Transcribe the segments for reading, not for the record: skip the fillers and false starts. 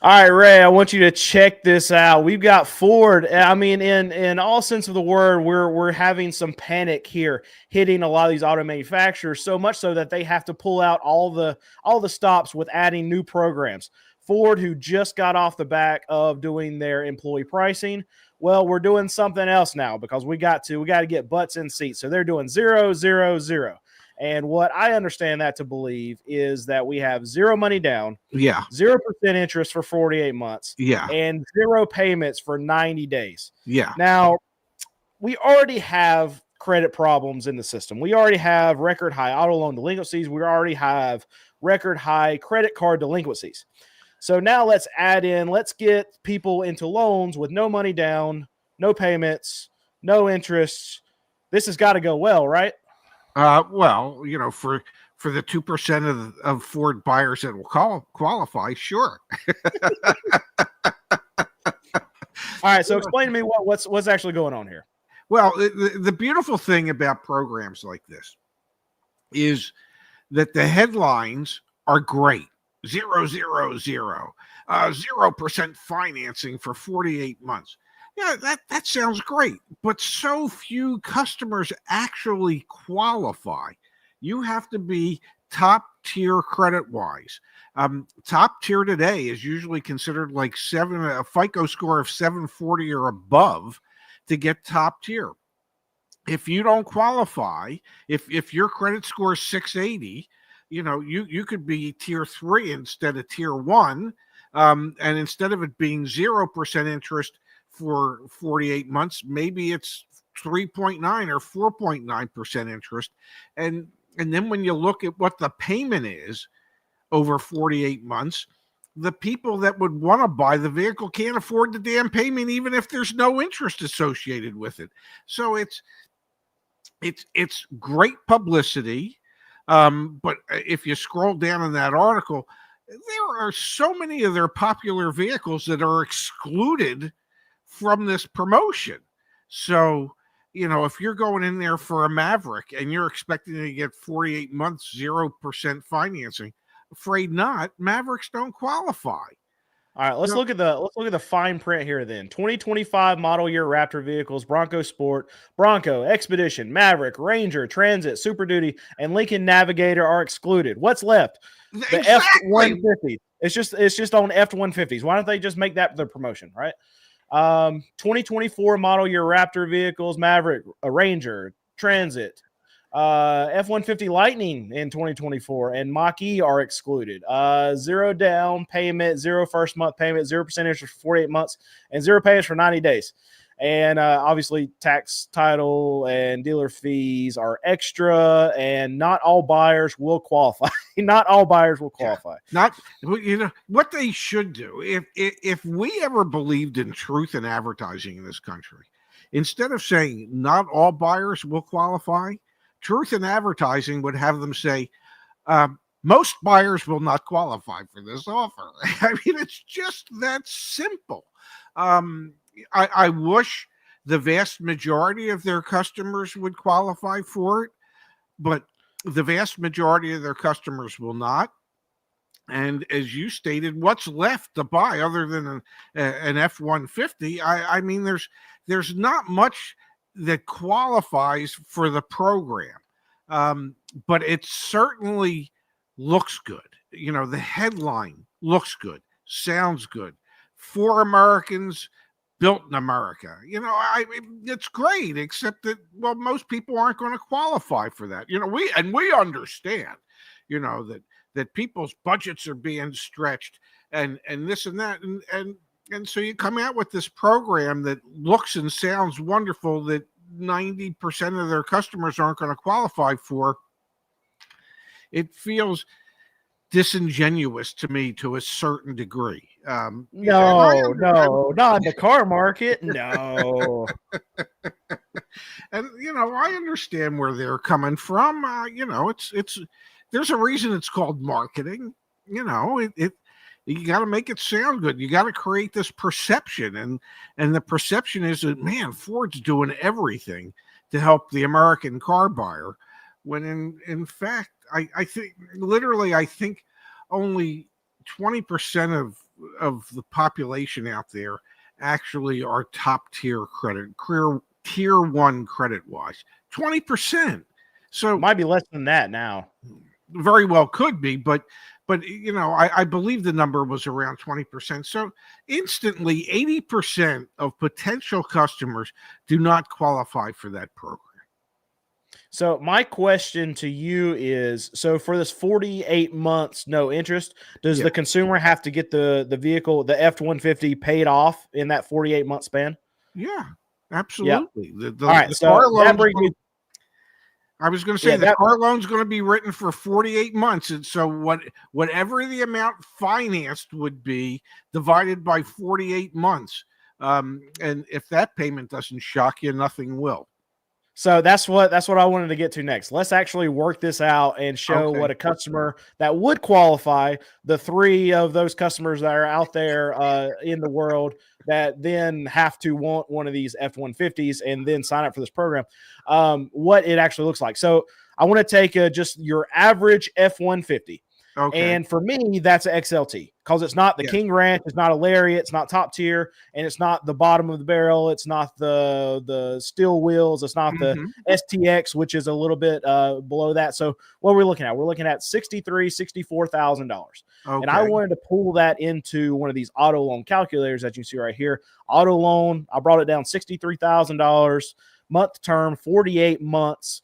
All right, Ray, I want you to check this out. We've got Ford. I mean, in all sense of the word, we're having some panic here hitting a lot of these auto manufacturers, so much so that they have to pull out all the stops with adding new programs. Ford, who just got off the back of doing their employee pricing, well, we're doing something else now because we got to get butts in seats. So they're doing 0, 0, 0. And what I understand that to believe is that we have zero money down, Yeah. 0% interest for 48 months, Yeah. and zero payments for 90 days. Yeah. Now, we already have credit problems in the system. We already have record high auto loan delinquencies. We already have record high credit card delinquencies. So now let's get people into loans with no money down, no payments, no interests. This has got to go well, right? Well, for the 2% of Ford buyers that will qualify, sure. All right, so explain to me what's actually going on here. Well, the beautiful thing about programs like this is that the headlines are great. 0, 0, 0, 0% financing for 48 months. Yeah, that sounds great, but so few customers actually qualify. You have to be top tier credit wise. Top tier today is usually considered like a FICO score of 740 or above to get top tier. If you don't qualify, if your credit score is 680, you could be tier 3 instead of tier 1. And instead of it being 0% interest for 48 months, maybe it's 3.9 or 4.9% interest. And then when you look at what the payment is over 48 months, the people that would want to buy the vehicle can't afford the damn payment, even if there's no interest associated with it. So it's great publicity. But if you scroll down in that article, there are so many of their popular vehicles that are excluded from this promotion. So, if you're going in there for a Maverick and you're expecting to get 48 months, 0% financing, afraid not, Mavericks don't qualify. All right, let's look at the fine print here then. 2025 model year Raptor vehicles, Bronco Sport, Bronco, Expedition, Maverick, Ranger, Transit, Super Duty, and Lincoln Navigator are excluded. What's left? The F-150. It's just on F-150s. Why don't they just make that the promotion, right? 2024 model year Raptor vehicles, Maverick, Ranger, Transit, F-150 Lightning in 2024 and Mach-E are excluded. 0 down payment, 0 first month payment, 0% interest for 48 months, and 0 payments for 90 days. And obviously tax, title, and dealer fees are extra, and not all buyers will qualify. Not all buyers will qualify. Not, what they should do, if we ever believed in truth in advertising in this country, instead of saying not all buyers will qualify, truth in advertising would have them say, most buyers will not qualify for this offer. I mean, it's just that simple. I wish the vast majority of their customers would qualify for it, but the vast majority of their customers will not. And as you stated, what's left to buy other than an F-150? I mean, there's not much that qualifies for the program, but it certainly looks good. The headline looks good, sounds good. For Americans, built in America. It's great, except that, well, most people aren't going to qualify for that. We understand, that people's budgets are being stretched and this and that. And so you come out with this program that looks and sounds wonderful that 90% of their customers aren't going to qualify for. It feels disingenuous to me to a certain degree. No, not in the car market. No. And I understand where they're coming from. It's there's a reason it's called marketing. You got to make it sound good. You got to create this perception, and the perception is that, man, Ford's doing everything to help the American car buyer, when in fact, I think only 20% the population out there actually are top tier credit, tier one credit wise. 20%. So It might be less than that now. very well could be, but I believe the number was around 20%. So instantly 80% of potential customers do not qualify for that program. So my question to you is, so for this 48 months no interest, does Yeah. the consumer have to get the vehicle, the F-150, paid off in that 48-month span? Yeah, absolutely. All right, The so car that loan's brings me. I was going to say Yeah, the car loan's going to be written for 48 months. And so whatever the amount financed would be divided by 48 months. And if that payment doesn't shock you, nothing will. So that's what I wanted to get to next. Let's actually work this out and show Okay. what a customer that would qualify, the 3 of those customers that are out there in the world that then have to want one of these F-150s and then sign up for this program, what it actually looks like. So I want to take just your average F-150. Okay. And for me, that's an XLT because it's not the King Ranch, it's not a Lariat, it's not top tier, and it's not the bottom of the barrel, it's not the steel wheels, it's not the STX, which is a little bit below that. So what are we looking at? We're looking at $64,000. And I wanted to pull that into one of these auto loan calculators that you see right here. Auto loan, I brought it down $63,000, month term, 48 months.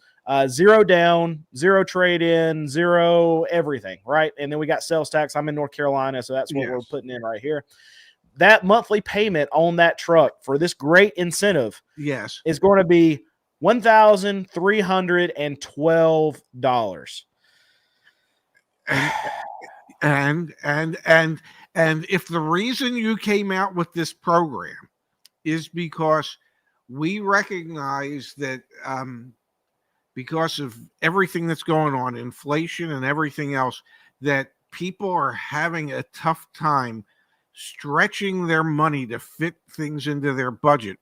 0 down, 0 trade in, 0 everything, right? And then we got sales tax. I'm in North Carolina, so that's what we're putting in right here. That monthly payment on that truck for this great incentive is going to be $1,312. And if the reason you came out with this program is because we recognize that because of everything that's going on, inflation and everything else, that people are having a tough time stretching their money to fit things into their budget.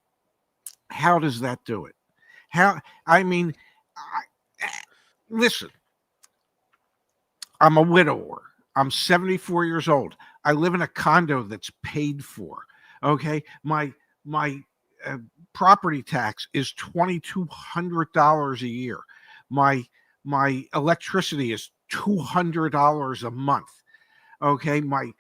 How does that do it? Listen, I'm a widower. I'm 74 years old. I live in a condo that's paid for. Okay. My property tax is $2,200 a year. My electricity is $200 a month. Okay, my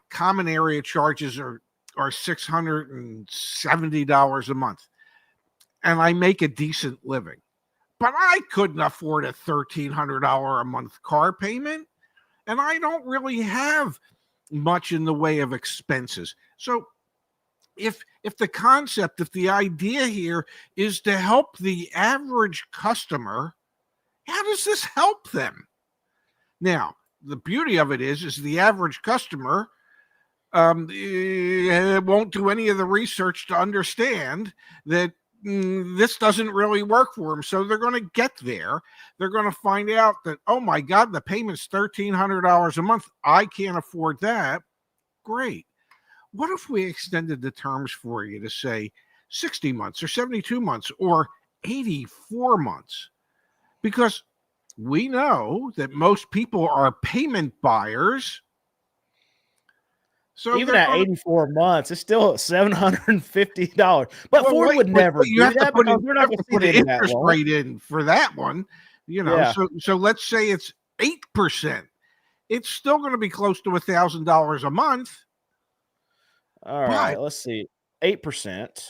common area charges are $670 a month, and I make a decent living. But I couldn't afford a $1,300 a month car payment, and I don't really have much in the way of expenses. So if the idea here is to help the average customer, how does this help them? Now, the beauty of it is the average customer won't do any of the research to understand that this doesn't really work for them. So they're going to get there. They're going to find out that, oh my God, the payment's $1,300 a month. I can't afford that. Great. What if we extended the terms for you to say 60 months or 72 months or 84 months? Because we know that most people are payment buyers. So even at 84 months, it's still $750. But Ford would never do that because we're not going to put an interest rate in for that one. So let's say it's 8%. It's still going to be close to $1,000 a month. All right, let's see. 8%.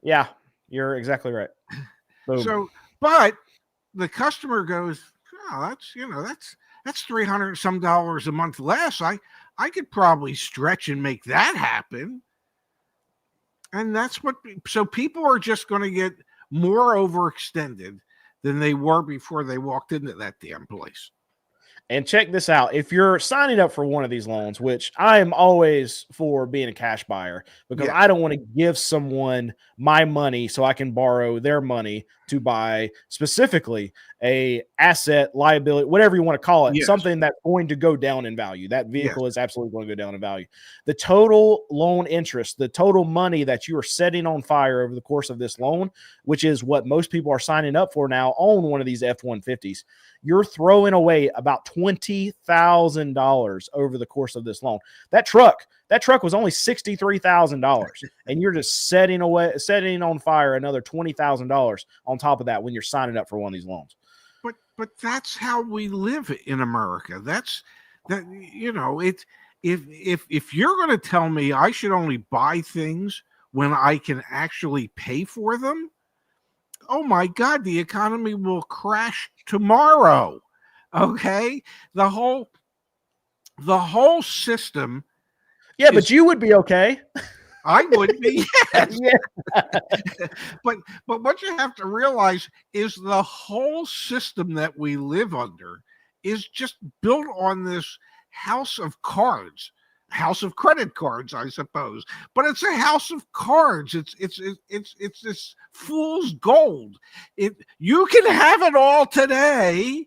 Yeah, you're exactly right. Boom. So, but the customer goes, oh, that's $300 some a month less. I could probably stretch and make that happen. And so people are just going to get more overextended than they were before they walked into that damn place. And check this out. If you're signing up for one of these loans, which I am always for being a cash buyer because I don't want to give someone my money so I can borrow their money to buy specifically a asset, liability, whatever you want to call it, Yes. something that's going to go down in value. That vehicle Yes. is absolutely going to go down in value. The total loan interest, the total money that you are setting on fire over the course of this loan, which is what most people are signing up for now on one of these F-150s, you're throwing away about $20,000 over the course of this loan. That truck was only $63,000, and you're just setting on fire another $20,000 on top of that when you're signing up for one of these loans. But that's how we live in America. That's that, you know, it's if you're going to tell me I should only buy things when I can actually pay for them, oh my God, the economy will crash tomorrow. Okay, the whole system. Yeah, but you would be okay. I would be, yes. Yeah. but what you have to realize is the whole system that we live under is just built on this house of cards, house of credit cards, I suppose. But it's a house of cards. It's this fool's gold. You can have it all today.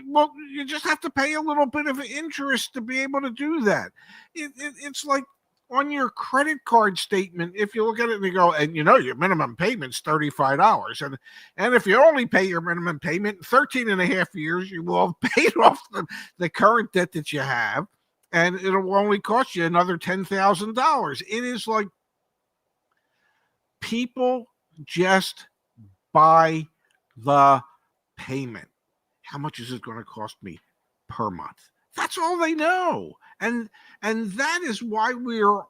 Well, you just have to pay a little bit of interest to be able to do that. It's like on your credit card statement, if you look at it and you go, and you know your minimum payment's $35, and if you only pay your minimum payment in 13 and a half years, you will have paid off the current debt that you have, and it'll only cost you another $10,000. It is like people just buy the payment. How much is it going to cost me per month? That's all they know. And that is why we're,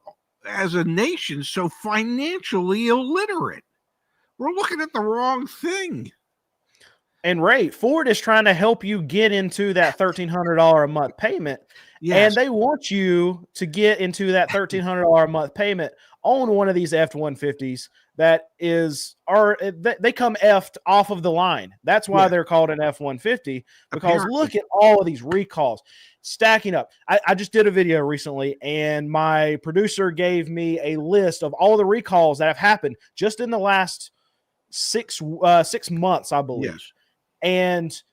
as a nation, so financially illiterate. We're looking at the wrong thing. And Ray, Ford is trying to help you get into that $1,300 a month payment. Yes. And they want you to get into that $1,300 a month payment on one of these F-150s that they come effed off of the line. That's why they're called an F-150, because look at all of these recalls stacking up. I just did a video recently, and my producer gave me a list of all the recalls that have happened just in the last 6 months, I believe. Yes. And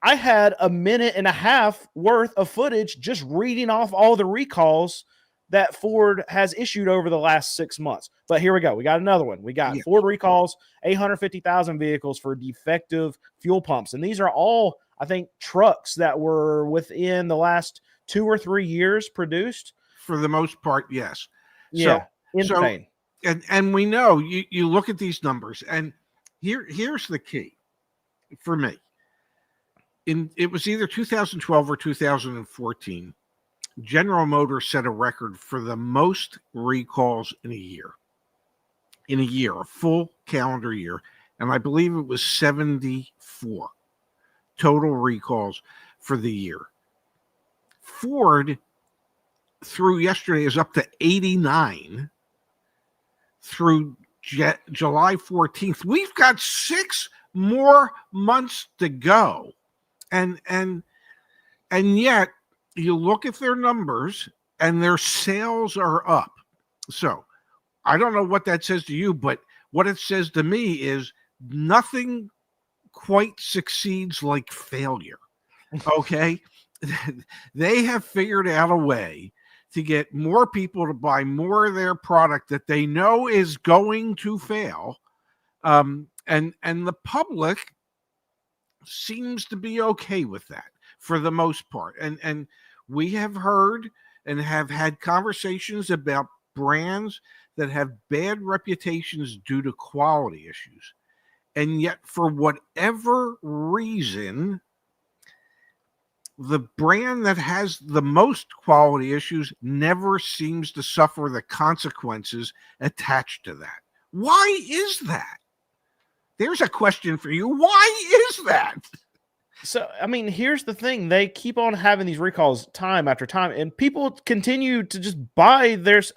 I had a minute and a half worth of footage just reading off all the recalls that Ford has issued over the last 6 months. But here we go. We got another one. We got Ford recalls, 850,000 vehicles for defective fuel pumps. And these are all, I think, trucks that were within the last 2 or 3 years produced. For the most part, yes. Yeah, insane. And we know, you look at these numbers, and here's the key for me. It was either 2012 or 2014. General Motors set a record for the most recalls in a year. A full calendar year. And I believe it was 74 total recalls for the year. Ford, through yesterday, is up to 89 through July 14th. We've got 6 more months to go. And yet, you look at their numbers and their sales are up. So I don't know what that says to you, but what it says to me is nothing quite succeeds like failure. Okay. They have figured out a way to get more people to buy more of their product that they know is going to fail. And the public seems to be okay with that for the most part. And we have heard and have had conversations about brands that have bad reputations due to quality issues. And yet, for whatever reason, the brand that has the most quality issues never seems to suffer the consequences attached to that. Why is that? There's a question for you. Why is that? So, I mean, here's the thing. They keep on having these recalls time after time, and people continue to just buy theirs.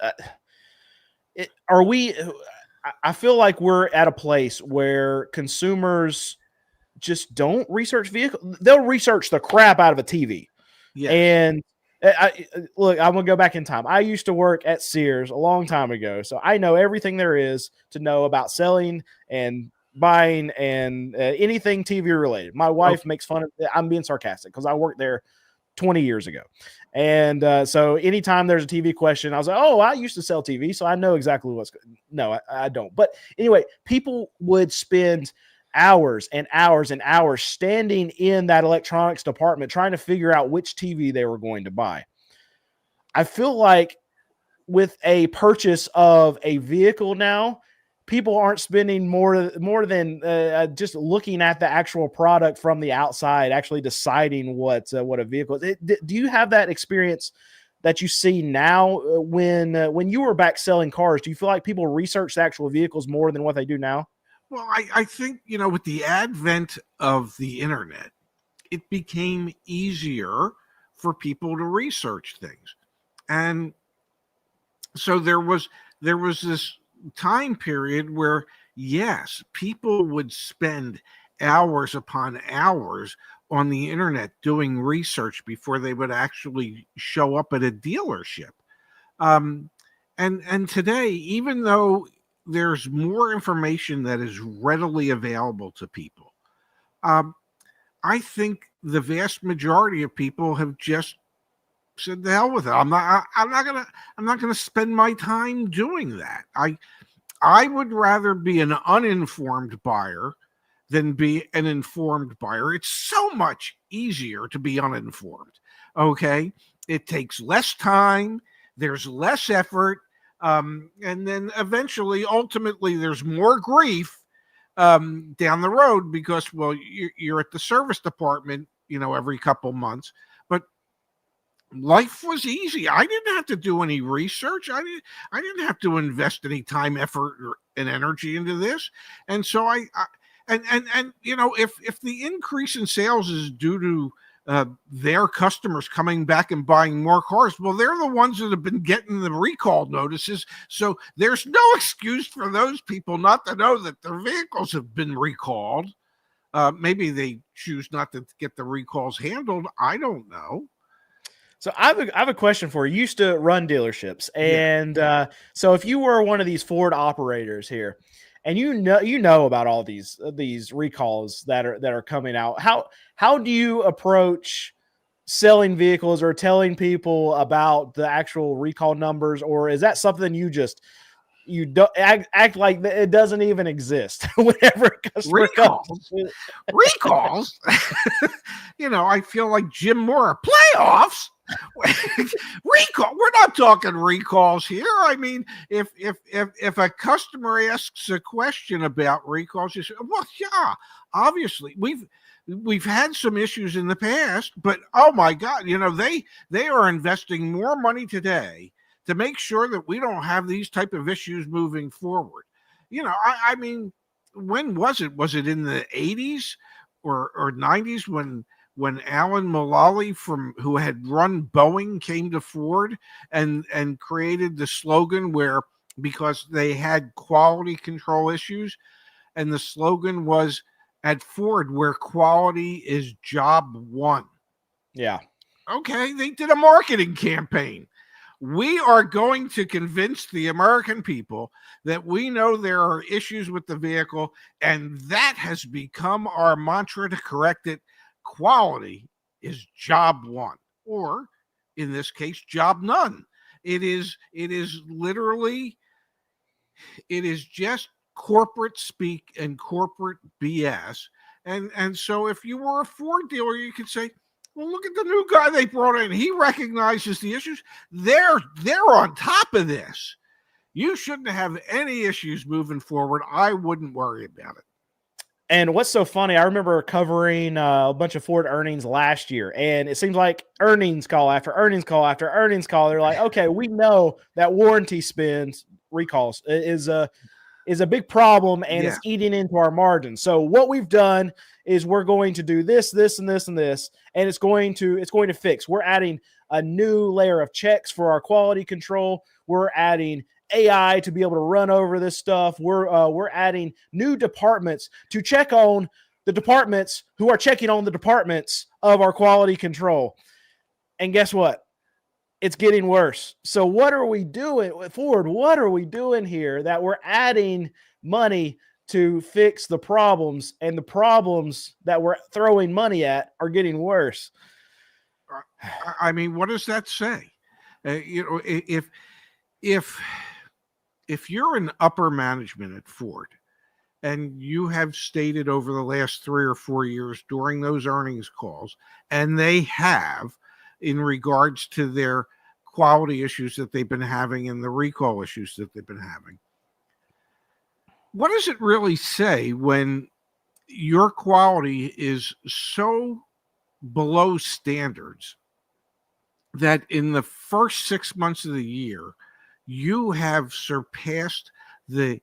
I feel like we're at a place where consumers just don't research vehicles. They'll research the crap out of a TV. Yeah. And look, I'm going to go back in time. I used to work at Sears a long time ago, so I know everything there is to know about selling and buying and anything TV related. My wife makes fun of it. I'm being sarcastic because I worked there 20 years ago. And so anytime there's a TV question, I was like, oh, I used to sell TV, so I know exactly what's good. No, I don't. But anyway, people would spend hours and hours and hours standing in that electronics department trying to figure out which TV they were going to buy. I feel like with a purchase of a vehicle now, people aren't spending more than just looking at the actual product from the outside, actually deciding what a vehicle is. Do you have that experience that you see now when you were back selling cars? Do you feel like people research the actual vehicles more than what they do now? Well, I think, with the advent of the internet, it became easier for people to research things. And so there was this time period where, yes, people would spend hours upon hours on the internet doing research before they would actually show up at a dealership. And today, even though there's more information that is readily available to people, I think the vast majority of people have just said the hell with it. I'm not gonna spend my time doing that. I would rather be an uninformed buyer than be an informed buyer. It's so much easier to be uninformed. Okay, it takes less time. There's less effort, and then eventually, ultimately, there's more grief down the road because, well, you're at the service department, every couple months. But life was easy. I didn't have to do any research. I didn't have to invest any time, effort, and energy into this. And so if the increase in sales is due to their customers coming back and buying more cars, well, they're the ones that have been getting the recall notices. So there's no excuse for those people not to know that their vehicles have been recalled. Maybe they choose not to get the recalls handled. I don't know. So I have a question for you. You used to run dealerships, and so if you were one of these Ford operators here, and you know about all these recalls that are coming out, how do you approach selling vehicles or telling people about the actual recall numbers, or is that something you don't act like it doesn't even exist whenever a customer comes? Recalls. I feel like Jim Moore. Playoffs. Recall. We're not talking recalls here. I mean, if a customer asks a question about recalls, you say, well, yeah, obviously we've had some issues in the past, but oh my God, they are investing more money today to make sure that we don't have these type of issues moving forward. I mean, when was it? Was it in the 80s or 90s when Alan Mulally, who had run Boeing, came to Ford and created the slogan because they had quality control issues, and the slogan was at Ford, where quality is job one. Yeah. Okay, they did a marketing campaign. We are going to convince the American people that we know there are issues with the vehicle, and that has become our mantra to correct it. Quality is job one, or in this case, job none. It is literally, it is just corporate speak and corporate BS. And so if you were a Ford dealer, you could say, well, look at the new guy they brought in. He recognizes the issues. They're on top of this. You shouldn't have any issues moving forward. I wouldn't worry about it. And what's so funny, I remember covering a bunch of Ford earnings last year, and it seems like earnings call after earnings call after earnings call. They're like, okay, we know that warranty spends recalls is a big problem, and it's eating into our margins. So what we've done is we're going to do this, this, and this, and this, and it's going to fix. We're adding a new layer of checks for our quality control. We're adding AI to be able to run over this stuff. We're adding new departments to check on the departments who are checking on the departments of our quality control. And guess what? It's getting worse. So what are we doing, Ford? What are we doing here that we're adding money to fix the problems, and the problems that we're throwing money at are getting worse. I mean, what does that say? If you're an upper management at Ford, and you have stated over the last 3 or 4 years during those earnings calls, and they have, in regards to their quality issues that they've been having and the recall issues that they've been having, what does it really say when your quality is so below standards that in the first 6 months of the year, you have surpassed the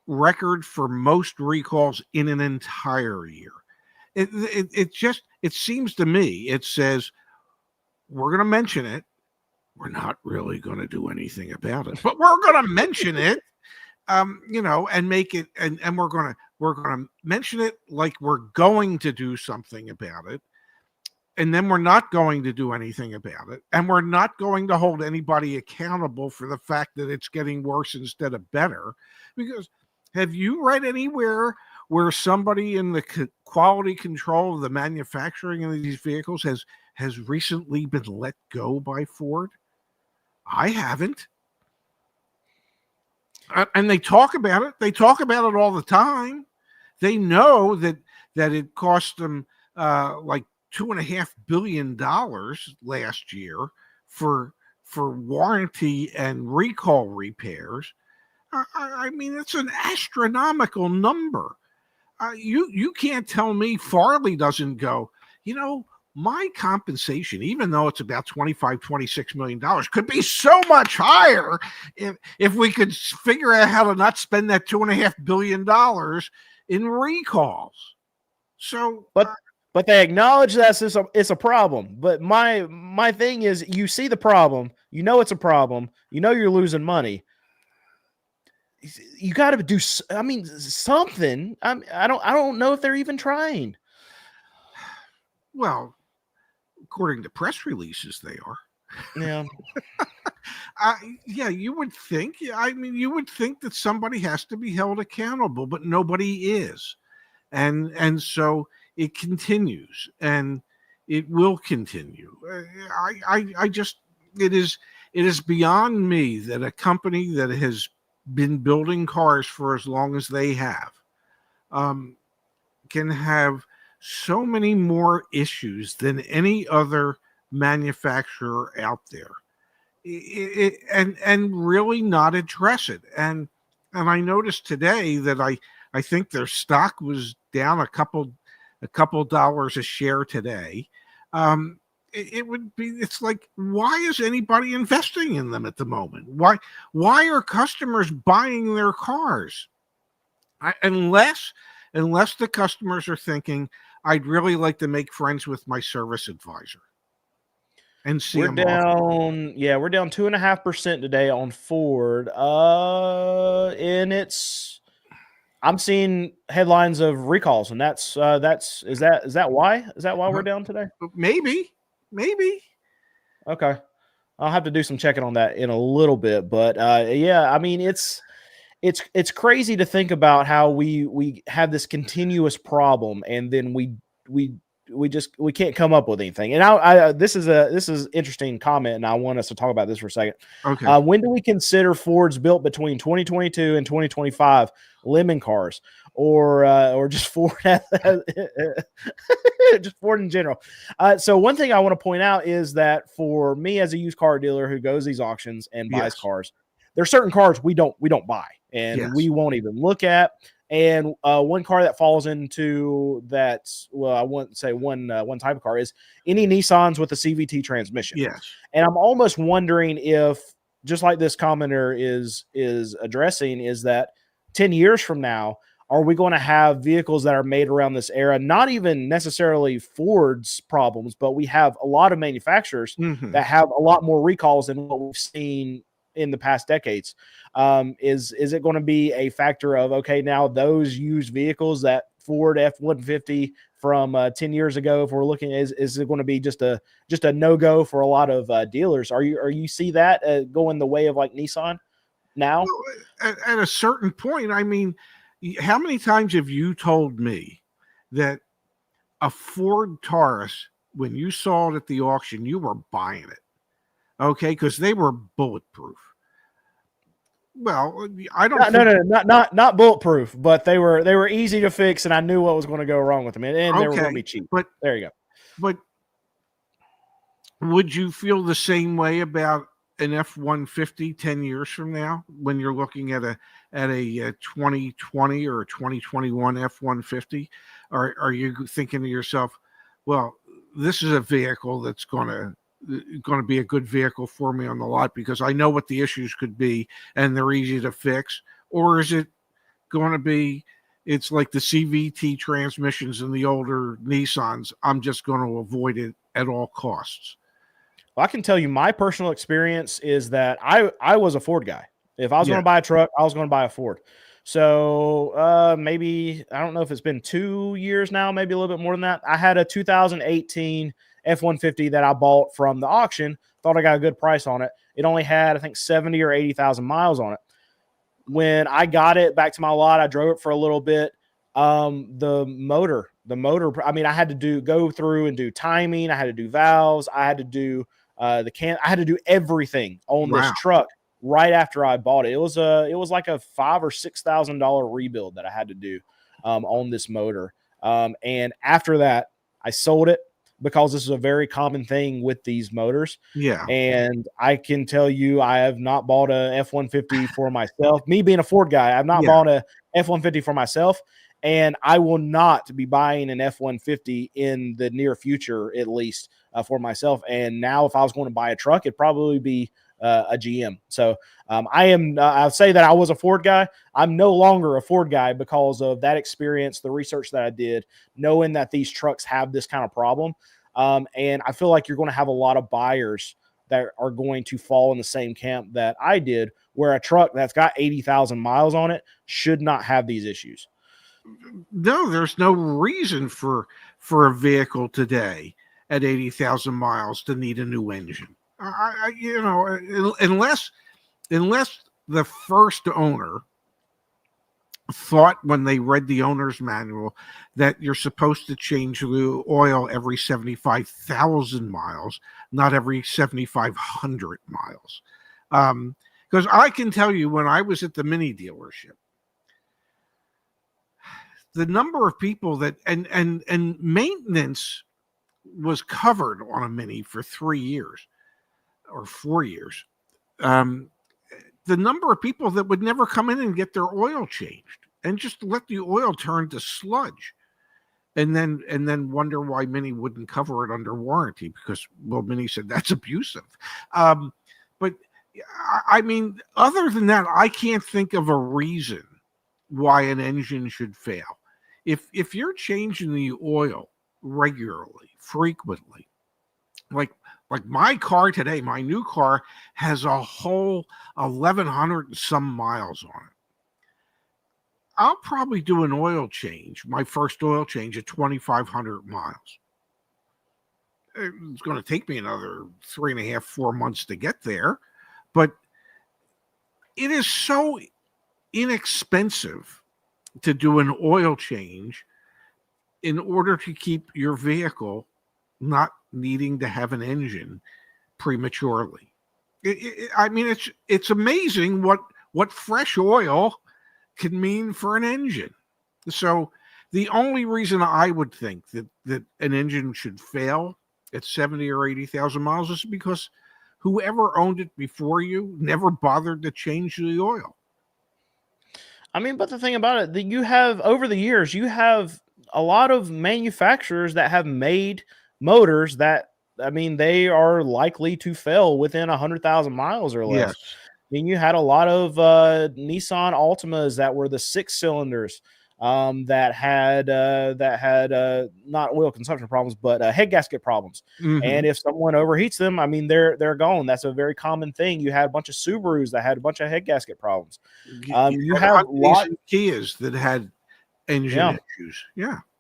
record for most recalls in an entire year? It seems to me, it says, we're going to mention it. We're not really going to do anything about it, but we're going to mention it, and make it, and we're going to mention it like we're going to do something about it. And then we're not going to do anything about it. And we're not going to hold anybody accountable for the fact that it's getting worse instead of better. Because have you read anywhere where somebody in the quality control of the manufacturing of these vehicles has recently been let go by Ford? I haven't. And they talk about it. They talk about it all the time. They know that it cost them like $2.5 billion last year for warranty and recall repairs. I mean, it's an astronomical number. You can't tell me Farley doesn't go, my compensation, even though it's about $26 million, could be so much higher if we could figure out how to not spend that $2.5 billion in recalls. So, but they acknowledge that it's a problem. But my thing is, you see the problem, it's a problem, you're losing money. You got to do, something. I don't know if they're even trying. Well, according to press releases, they are. Yeah. Yeah, you would think. You would think that somebody has to be held accountable, but nobody is, and so it continues, and it will continue. It is beyond me that a company that has been building cars for as long as they have can have so many more issues than any other manufacturer out there, and really not address it. And I noticed today that I think their stock was down a couple dollars a share today. It's like, why is anybody investing in them at the moment? Why are customers buying their cars? Unless the customers are thinking, I'd really like to make friends with my service advisor and see we're them down. Yeah, we're down 2.5% today on Ford. And I'm seeing headlines of recalls, and is that why? Is that why we're down today? Maybe. Okay. I'll have to do some checking on that in a little bit, but yeah, I mean, it's crazy to think about how we have this continuous problem, and then we can't come up with anything. And this is interesting comment, and I want us to talk about this for a second. Okay. When do we consider Fords built between 2022 and 2025 lemon cars, or just Ford, just Ford in general? So one thing I want to point out is that for me as a used car dealer who goes these auctions and buys cars, there's certain cars we don't buy, and we won't even look at. And one car that falls into that, well, I wouldn't say one type of car, is any Nissans with a CVT transmission. Yes. And I'm almost wondering if, just like this commenter is addressing, is that 10 years from now, are we going to have vehicles that are made around this era, not even necessarily Ford's problems, but we have a lot of manufacturers that have a lot more recalls than what we've seen in the past decades? Is it going to be a factor of, okay, now those used vehicles, that Ford F-150 from 10 years ago, if we're looking, is it going to be just a no-go for a lot of dealers? Are you see that going the way of like Nissan now? Well, at a certain point, I mean, How many times have you told me that a Ford Taurus, when you saw it at the auction, you were buying it? Okay, because they were bulletproof. Well, I don't think. No, not bulletproof, but they were easy to fix, and I knew what was going to go wrong with them, and they were going to be cheap. But there you go. But would you feel the same way about an F-150 10 years from now when you're looking at a 2020 or a 2021 F-150? Are you thinking to yourself, well, this is a vehicle that's going to be a good vehicle for me on the lot because I know what the issues could be and they're easy to fix? Or is it going to be, it's like the CVT transmissions in the older Nissans, I'm just going to avoid it at all costs? Well, I can tell you my personal experience is that I was a Ford guy. If I was going to buy a truck, I was going to buy a Ford. So maybe, I don't know if it's been 2 years now, maybe a little bit more than that. I had a 2018 F-150 that I bought from the auction. Thought I got a good price on it. It only had, I think, 70 or 80,000 miles on it. When I got it back to my lot, I drove it for a little bit. The motor, I mean, I had to go through and do timing. I had to do valves. I had to do I had to do everything on this truck right after I bought it. It was like a $5,000 or $6,000 rebuild that I had to do on this motor. And after that, I sold it because this is a very common thing with these motors. Yeah. And I can tell you, I have not bought a F-150 for myself. Me being a Ford guy, I've not bought a F-150 for myself. And I will not be buying an F-150 in the near future, at least for myself. And now if I was going to buy a truck, it'd probably be a GM. So I'll say that I was a Ford guy. I'm no longer a Ford guy because of that experience, the research that I did, knowing that these trucks have this kind of problem. And I feel like you're going to have a lot of buyers that are going to fall in the same camp that I did, where a truck that's got 80,000 miles on it should not have these issues. No, there's no reason for a vehicle today at 80,000 miles to need a new engine. Unless the first owner thought when they read the owner's manual that you're supposed to change the oil every 75,000 miles, not every 7,500 miles. Because I can tell you, when I was at the Mini dealership, the number of people that and maintenance was covered on a Mini for 3 years or 4 years. The number of people that would never come in and get their oil changed and just let the oil turn to sludge, and then wonder why Mini wouldn't cover it under warranty because, well, Mini said that's abusive. But I mean, other than that, I can't think of a reason why an engine should fail. If you're changing the oil regularly, frequently, like my car today, my new car has a whole 1,100 and some miles on it. I'll probably do an oil change, my first oil change at 2,500 miles. It's going to take me another 3.5, 4 months to get there, but it is so inexpensive to do an oil change in order to keep your vehicle not needing to have an engine prematurely. I mean, it's amazing what fresh oil can mean for an engine. So the only reason I would think that an engine should fail at 70 or 80,000 miles is because whoever owned it before you never bothered to change the oil. I mean, but the thing about it, that you have, over the years, you have a lot of manufacturers that have made motors that, I mean, they are likely to fail within 100,000 miles or less. Yes. I mean, you had a lot of Nissan Altimas that were the 6 cylinders that had not oil consumption problems, but head gasket problems. Mm-hmm. And if someone overheats them, I mean, they're gone. That's a very common thing. You had a bunch of Subarus that had a bunch of head gasket problems. You have Kias that had engine issues.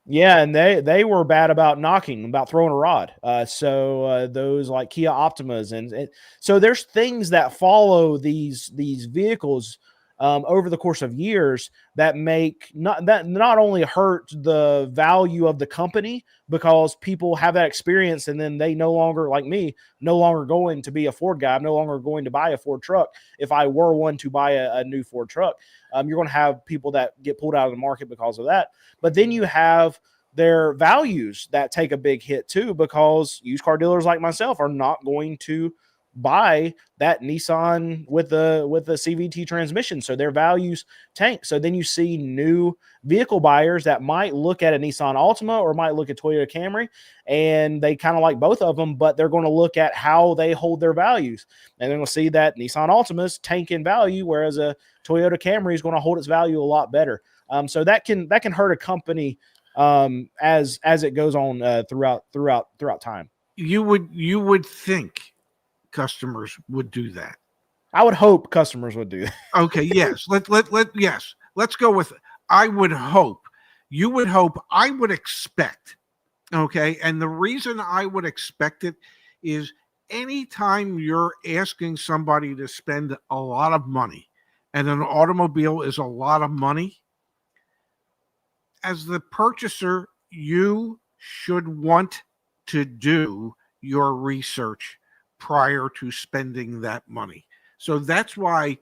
Yeah, and they were bad about knocking, about throwing a rod. So those like Kia Optimas, and so there's things that follow these vehicles over the course of years that not only hurt the value of the company because people have that experience and then they no longer, like me, no longer going to be a Ford guy. I'm no longer going to buy a Ford truck. If I were one to buy a new Ford truck, you're going to have people that get pulled out of the market because of that. But then you have their values that take a big hit too, because used car dealers like myself are not going to buy that Nissan with the CVT transmission, so their values tank. So then you see new vehicle buyers that might look at a Nissan Altima or might look at Toyota Camry, and they kind of like both of them, but they're going to look at how they hold their values, and they're going to see that Nissan Altima's tank in value, whereas a Toyota Camry is going to hold its value a lot better. So that can hurt a company as it goes on throughout time. You would think customers would do that. I would hope customers would do that. Okay, yes. Let's go with I would hope. You would hope. I would expect. Okay, and the reason I would expect it is anytime you're asking somebody to spend a lot of money, and an automobile is a lot of money, as the purchaser, you should want to do your research prior to spending that money. So that's why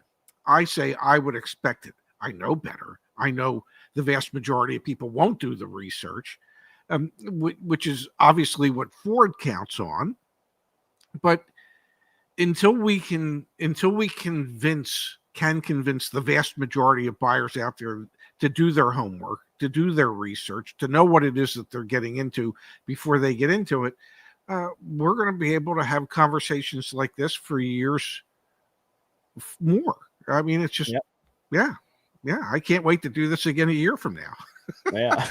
I say I would expect it. I know better. I know the vast majority of people won't do the research, which is obviously what Ford counts on. But until we can convince the vast majority of buyers out there to do their homework, to do their research, to know what it is that they're getting into before they get into it, we're going to be able to have conversations like this for years more. I mean, it's just, yeah. I can't wait to do this again a year from now. Yeah.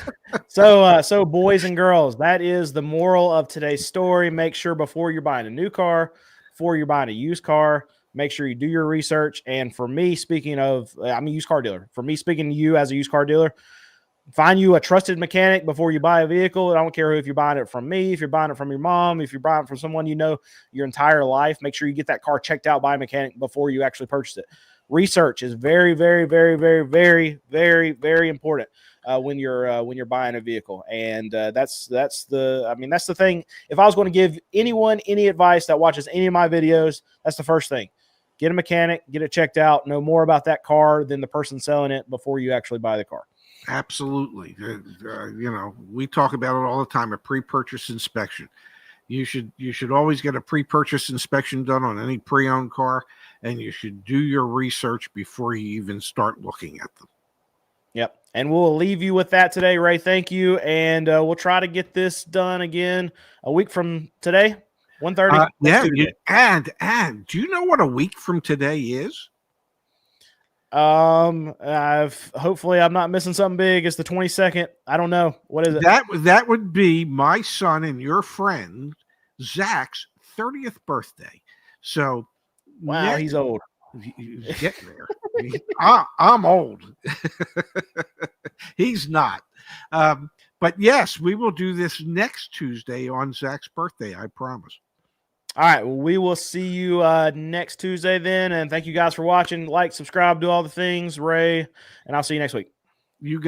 So boys and girls, that is the moral of today's story. Make sure before you're buying a new car, before you're buying a used car, make sure you do your research. And for me, speaking of, I'm a used car dealer. For me, speaking to you as a used car dealer, find you a trusted mechanic before you buy a vehicle. I don't care if you're buying it from me, if you're buying it from your mom, if you're buying it from someone you know your entire life. Make sure you get that car checked out by a mechanic before you actually purchase it. Research is very, very, very, very, very, very, very important when you're buying a vehicle, and that's the thing. If I was going to give anyone any advice that watches any of my videos, that's the first thing. Get a mechanic, get it checked out, know more about that car than the person selling it before you actually buy the car. Absolutely. We talk about it all the time, a pre-purchase inspection. You should always get a pre-purchase inspection done on any pre-owned car, and you should do your research before you even start looking at them. Yep. And we'll leave you with that today, Ray. Thank you. And we'll try to get this done again a week from today, 1:30. And do you know what a week from today is? Hopefully I'm not missing something big. It's the 22nd. I don't know. What is it? That would be my son and your friend Zach's 30th birthday. So wow, he's old. He's getting there. I'm old. He's not. But yes, we will do this next Tuesday on Zach's birthday. I promise. All right. Well, we will see you next Tuesday then. And thank you guys for watching. Like, subscribe, do all the things, Ray. And I'll see you next week. You guys.